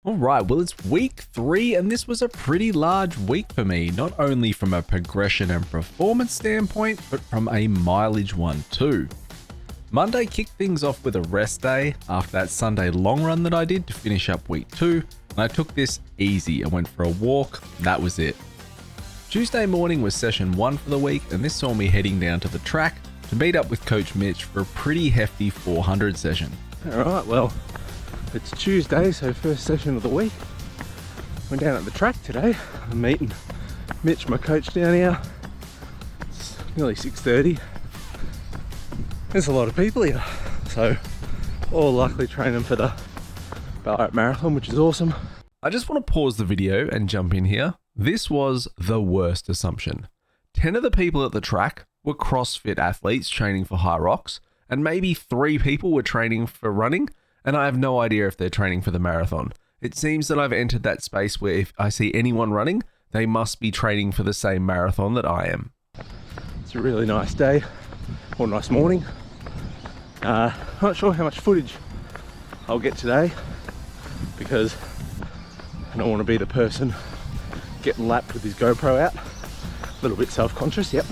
Alright, well it's week 3 and this was a pretty large week for me, not only from a progression and performance standpoint, but from a mileage one too. Monday kicked things off with a rest day after that Sunday long run that I did to finish up week 2, and I took this easy. I went for a walk, that was it. Tuesday morning was session 1 for the week, and this saw me heading down to the track to meet up with Coach Mitch for a pretty hefty 400 session. Alright, well, it's Tuesday, so first session of the week. Went down at the track today. I'm meeting Mitch, my coach, down here. It's nearly 6:30. There's a lot of people here, so all likely training for the Ballarat Marathon, which is awesome. I just want to pause the video and jump in here. This was the worst assumption. 10 of the people at the track were CrossFit athletes training for high rocks, and maybe 3 people were training for running, and I have no idea if they're training for the marathon. It seems that I've entered that space where if I see anyone running, they must be training for the same marathon that I am. It's a really nice day, or nice morning. Not sure how much footage I'll get today, because I don't want to be the person getting lapped with his GoPro out. A little bit self-conscious, yep.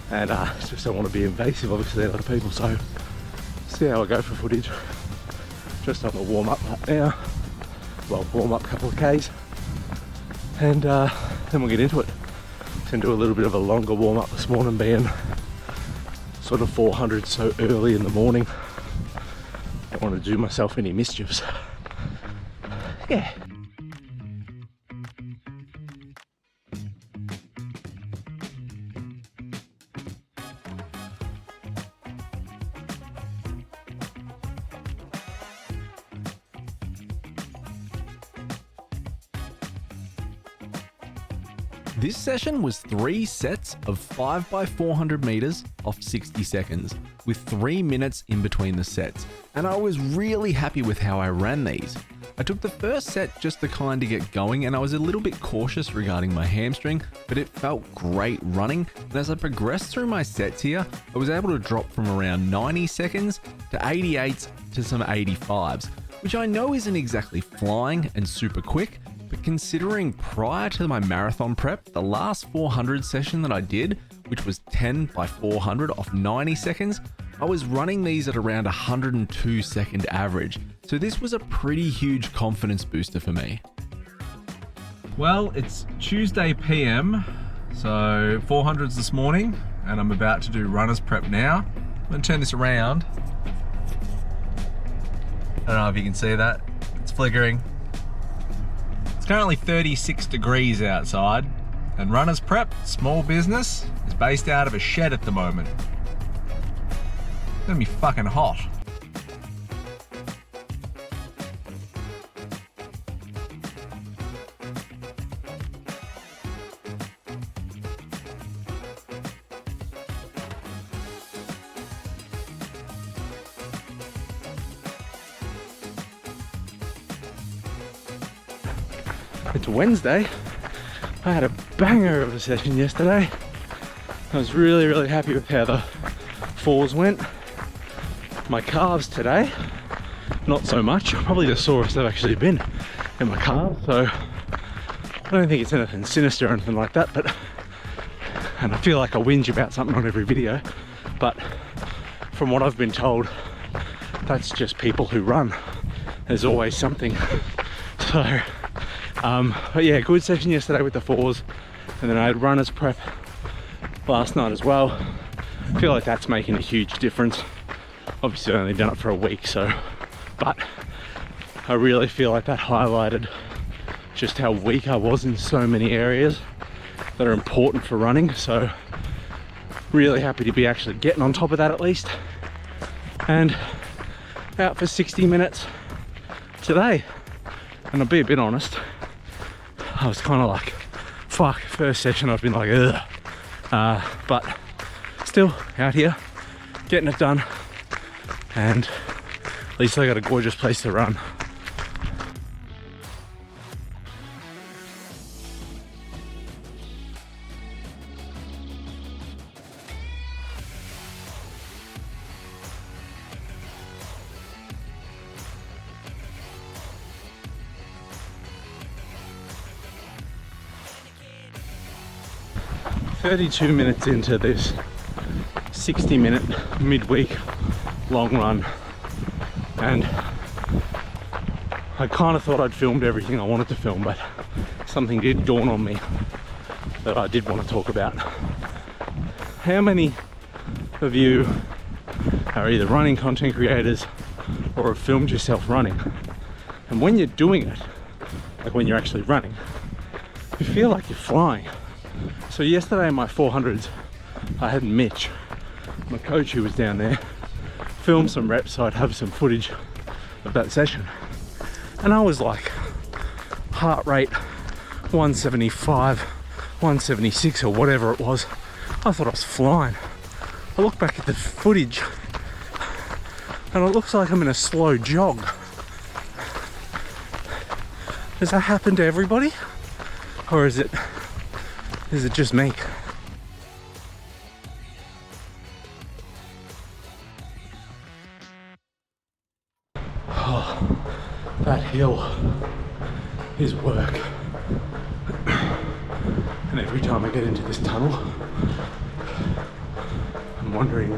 And just don't want to be invasive. Obviously, a lot of people, so see how I go for footage. Just on the warm-up right now. Well, warm-up couple of Ks, and then we'll get into it. Then do a little bit of a longer warm-up this morning, being sort of 400 so early in the morning. Don't want to do myself any mischiefs. Yeah. This session was 3 sets of 5x400 meters off 60 seconds, with 3 minutes in between the sets, and I was really happy with how I ran these. I took the first set just to kind of get going, and I was a little bit cautious regarding my hamstring, but it felt great running, and as I progressed through my sets here, I was able to drop from around 90 seconds to 88s to some 85s, which I know isn't exactly flying and super quick, but considering prior to my marathon prep, the last 400 session that I did, which was 10 by 400 off 90 seconds, I was running these at around 102 second average. So this was a pretty huge confidence booster for me. Well, it's Tuesday PM, so 400s this morning, and I'm about to do runner's prep now. I'm gonna turn this around. I don't know if you can see that, it's flickering. It's currently 36 degrees outside, and Runners Prep, small business, is based out of a shed at the moment. It's gonna be fucking hot. It's Wednesday. I had a banger of a session yesterday. I was really happy with how the falls went. My calves today, not so much. Probably the sorest I've actually been in my calves, so I don't think it's anything sinister or anything like that, but, and I feel like I whinge about something on every video, but from what I've been told, that's just people who run. There's always something. So but yeah, good session yesterday with the 4s, and then I had runners prep last night as well. I feel like that's making a huge difference. Obviously I've only done it for a week, so, but I really feel like that highlighted just how weak I was in so many areas that are important for running. So really happy to be actually getting on top of that at least, and out for 60 minutes today. And I'll be a bit honest, I was kind of like, fuck, first session I've been like, ugh. But still out here, getting it done, and at least I got a gorgeous place to run. 32 minutes into this 60-minute midweek long run, and I kind of thought I'd filmed everything I wanted to film, but something did dawn on me that I did want to talk about. How many of you are either running content creators or have filmed yourself running? And when you're doing it, like when you're actually running, you feel like you're flying. So yesterday in my 400s, I had Mitch, my coach who was down there, film some reps so I'd have some footage of that session. And I was like, heart rate 175, 176 or whatever it was. I thought I was flying. I look back at the footage and it looks like I'm in a slow jog. Does that happen to everybody? Or is it just me? Oh, that hill is work. And every time I get into this tunnel, I'm wondering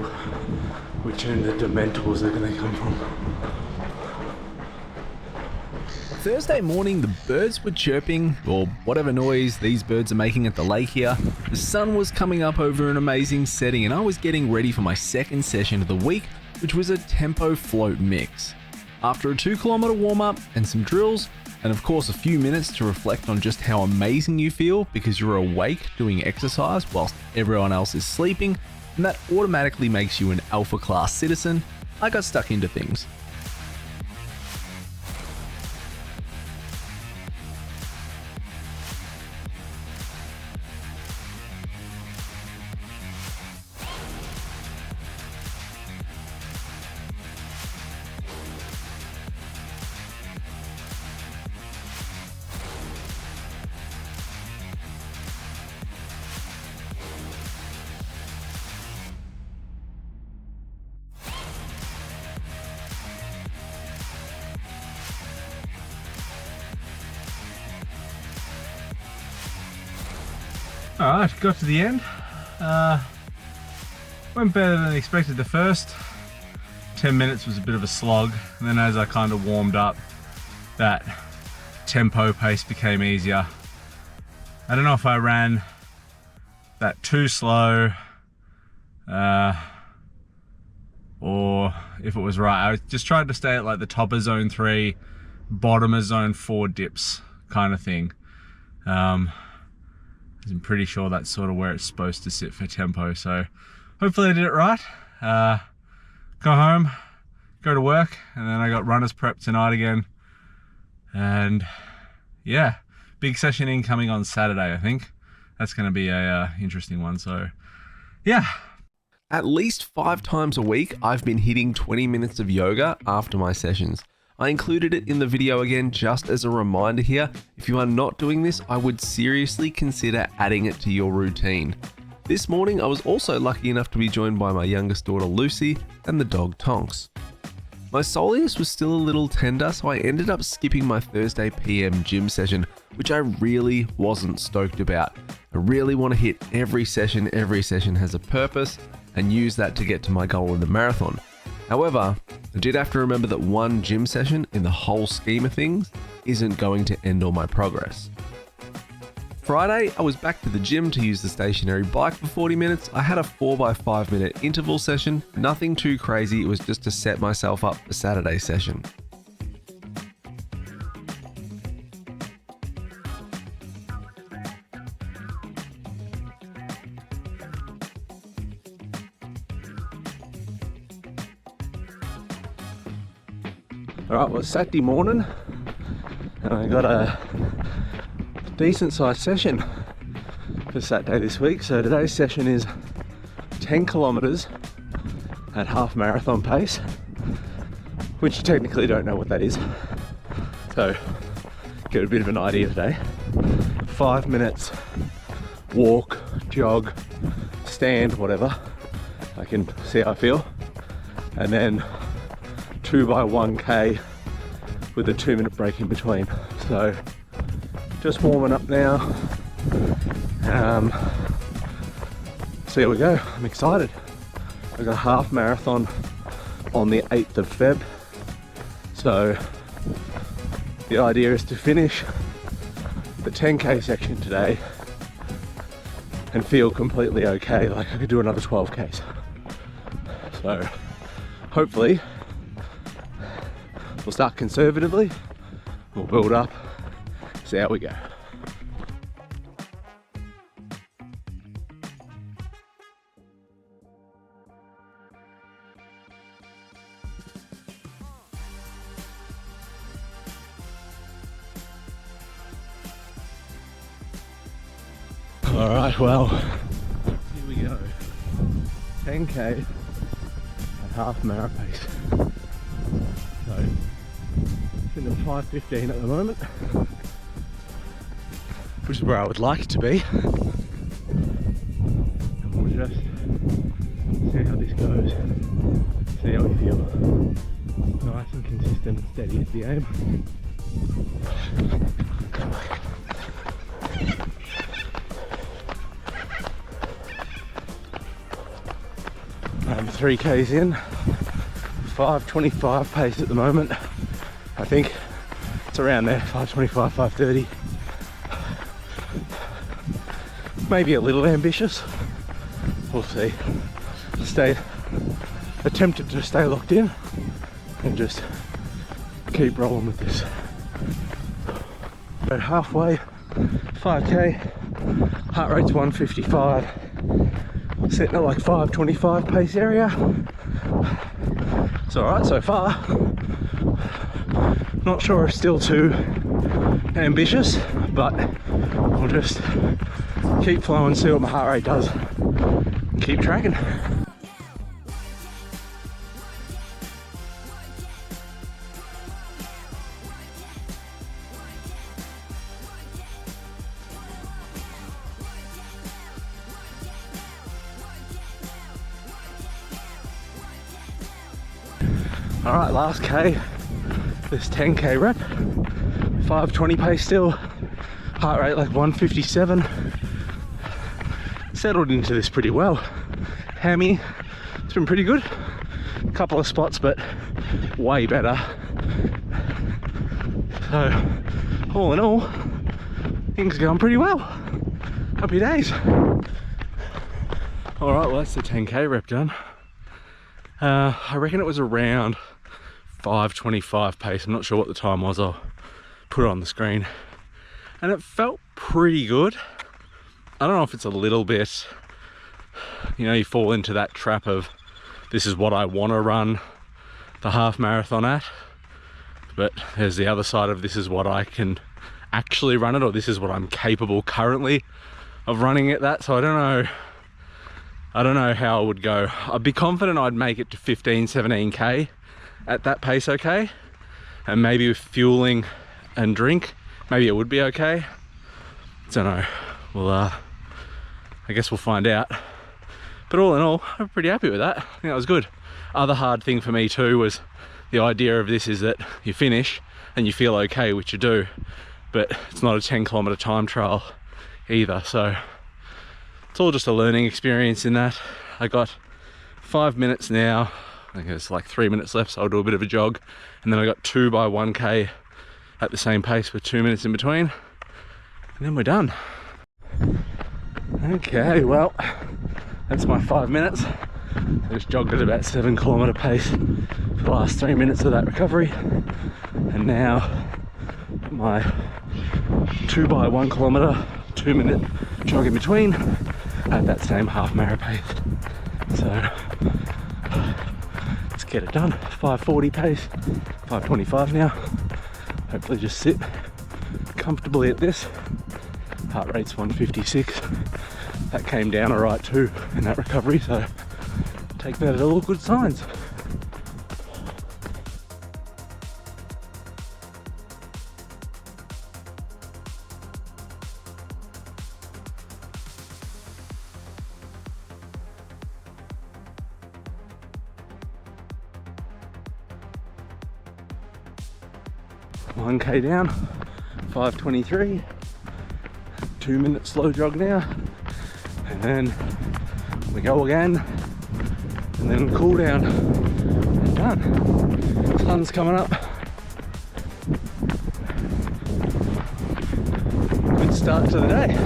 which end the Dementors are going to come from. Thursday morning, the birds were chirping, or whatever noise these birds are making at the lake here. The sun was coming up over an amazing setting, and I was getting ready for my second session of the week, which was a tempo float mix. After a 2-kilometer warm-up and some drills, and of course a few minutes to reflect on just how amazing you feel because you're awake doing exercise whilst everyone else is sleeping, and that automatically makes you an alpha class citizen, I got stuck into things. Alright, got to the end. Went better than expected. The first 10 minutes was a bit of a slog, and then as I kind of warmed up, that tempo pace became easier. I don't know if I ran that too slow or if it was right. I just tried to stay at like the top of zone 3, bottom of zone 4 dips kind of thing. I'm pretty sure that's sort of where it's supposed to sit for tempo, so hopefully I did it right. Go home, go to work, and then I got runners prep tonight again. And yeah, big session incoming on Saturday, I think. That's going to be a interesting one, so yeah. At least 5 times a week, I've been hitting 20 minutes of yoga after my sessions. I included it in the video again just as a reminder here. If you are not doing this, I would seriously consider adding it to your routine. This morning, I was also lucky enough to be joined by my youngest daughter Lucy and the dog Tonks. My soleus was still a little tender, so I ended up skipping my Thursday PM gym session, which I really wasn't stoked about. I really want to hit every session has a purpose, and use that to get to my goal in the marathon. However, I did have to remember that one gym session in the whole scheme of things isn't going to end all my progress. Friday, I was back to the gym to use the stationary bike for 40 minutes. I had a 4x5 minute interval session, nothing too crazy, it was just to set myself up for Saturday's session. Alright, well, it's Saturday morning and I got a decent sized session for Saturday this week. So today's session is 10 kilometers at half marathon pace, which you technically don't know what that is. So get a bit of an idea today. 5 minutes walk, jog, stand, whatever. I can see how I feel. And then 2x1k with a 2-minute break in between. So just warming up now. So here we go, I'm excited. I've got a half marathon on the 8th of Feb. So the idea is to finish the 10k section today and feel completely okay, like I could do another 12k's. So hopefully we'll start conservatively, we'll build up, see how we go. Alright, well, here we go. 10k at half marathon pace. So, it's in the 5:15 at the moment, which is where I would like it to be. And we'll just see how this goes, see how we feel. Nice and consistent and steady is the aim. 3k's in, 5:25 pace at the moment. I think it's around there, 5:25, 5:30. Maybe a little ambitious. We'll see. Attempted to stay locked in and just keep rolling with this. About halfway, 5k, heart rate's 155. Sitting at like 5:25 pace area. It's alright so far. Not sure if still too ambitious, but I'll just keep flowing, see what my heart rate does, and keep tracking. Alright, last K, this 10k rep, 5:20 pace still, heart rate like 157. Settled into this pretty well. Hammy, it's been pretty good. A couple of spots, but way better. So, all in all, things are going pretty well. Happy days. Alright, well that's the 10k rep done. I reckon it was around 5:25 pace. I'm not sure what the time was. I'll put it on the screen. And it felt pretty good. I don't know if it's a little bit, you know, you fall into that trap of this is what I want to run the half marathon at. But there's the other side of this is what I can actually run it, or this is what I'm capable currently of running it that. So I don't know how it would go. I'd be confident I'd make it to 15, 17k at that pace okay. And maybe with fueling and drink, maybe it would be okay. Don't know. Well, I guess we'll find out. But all in all, I'm pretty happy with that. I think that was good. Other hard thing for me too was the idea of this is that you finish and you feel okay, which you do, but it's not a 10km time trial either. So it's all just a learning experience in that. I got 5 minutes now. I think there's like 3 minutes left, so I'll do a bit of a jog. And then I got 2 by 1k at the same pace with 2 minutes in between. And then we're done. Okay, well, that's my 5 minutes. I just jogged at about 7km pace for the last 3 minutes of that recovery. And now my 2 by 1km, 2 minute jog in between at that same half marathon pace. So let's get it done. 5:40 pace, 5:25 now. Hopefully just sit comfortably at this. Heart rate's 156. That came down alright too in that recovery, so take that as all good signs. One K down, 5:23. 2 minute slow jog now, and then We go again, and then cool down, and done. Sun's coming up. Good start to the day.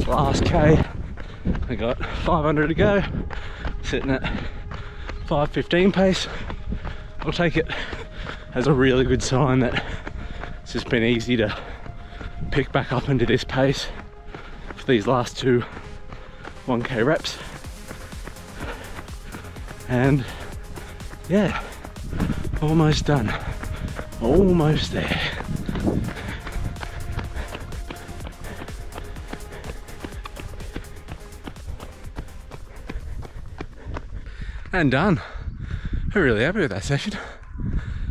Last K, I got 500 to go, sitting at 5:15 pace. I'll take it as a really good sign that it's just been easy to pick back up into this pace for these last two 1K reps. And yeah, almost done, almost there. And done. I'm really happy with that session.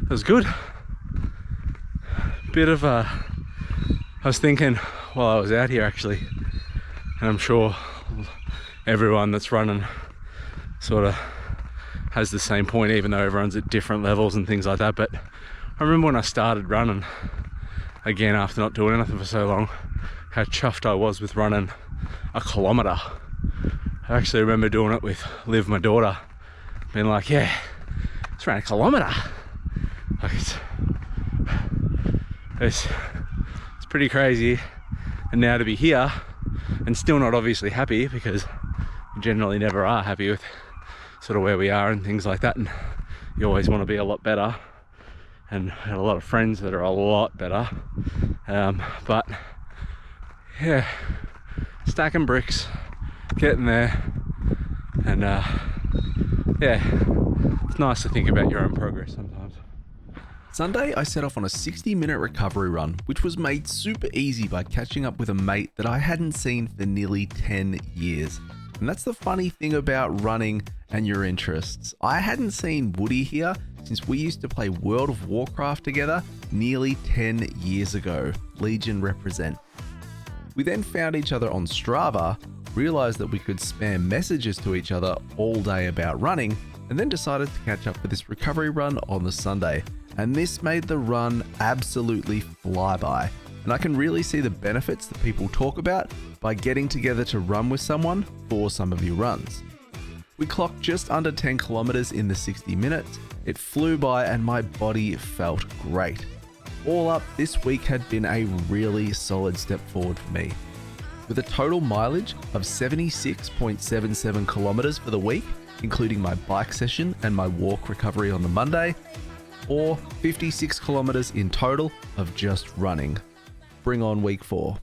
It was good. Bit of I was thinking while I was out here actually, and I'm sure everyone that's running sort of has the same point, even though everyone's at different levels and things like that. But I remember when I started running again after not doing anything for so long, how chuffed I was with running a kilometre. I actually remember doing it with Liv, my daughter, being like, yeah, it's around a kilometre. Like it's pretty crazy. And now to be here and still not obviously happy, because we generally never are happy with sort of where we are and things like that, and you always want to be a lot better, and I had a lot of friends that are a lot better, but yeah, stacking bricks, getting there, and yeah, it's nice to think about your own progress sometimes. Sunday, I set off on a 60-minute recovery run, which was made super easy by catching up with a mate that I hadn't seen for nearly 10 years. And that's the funny thing about running and your interests. I hadn't seen Woody here since we used to play World of Warcraft together nearly 10 years ago. Legion represent. We then found each other on Strava, realized that we could spam messages to each other all day about running, and then decided to catch up for this recovery run on the Sunday. And this made the run absolutely fly by. And I can really see the benefits that people talk about by getting together to run with someone for some of your runs. We clocked just under 10 kilometers in the 60 minutes. It flew by and my body felt great. All up, this week had been a really solid step forward for me. With a total mileage of 76.77 kilometers for the week, including my bike session and my walk recovery on the Monday, or 56 kilometers in total of just running. Bring on week 4.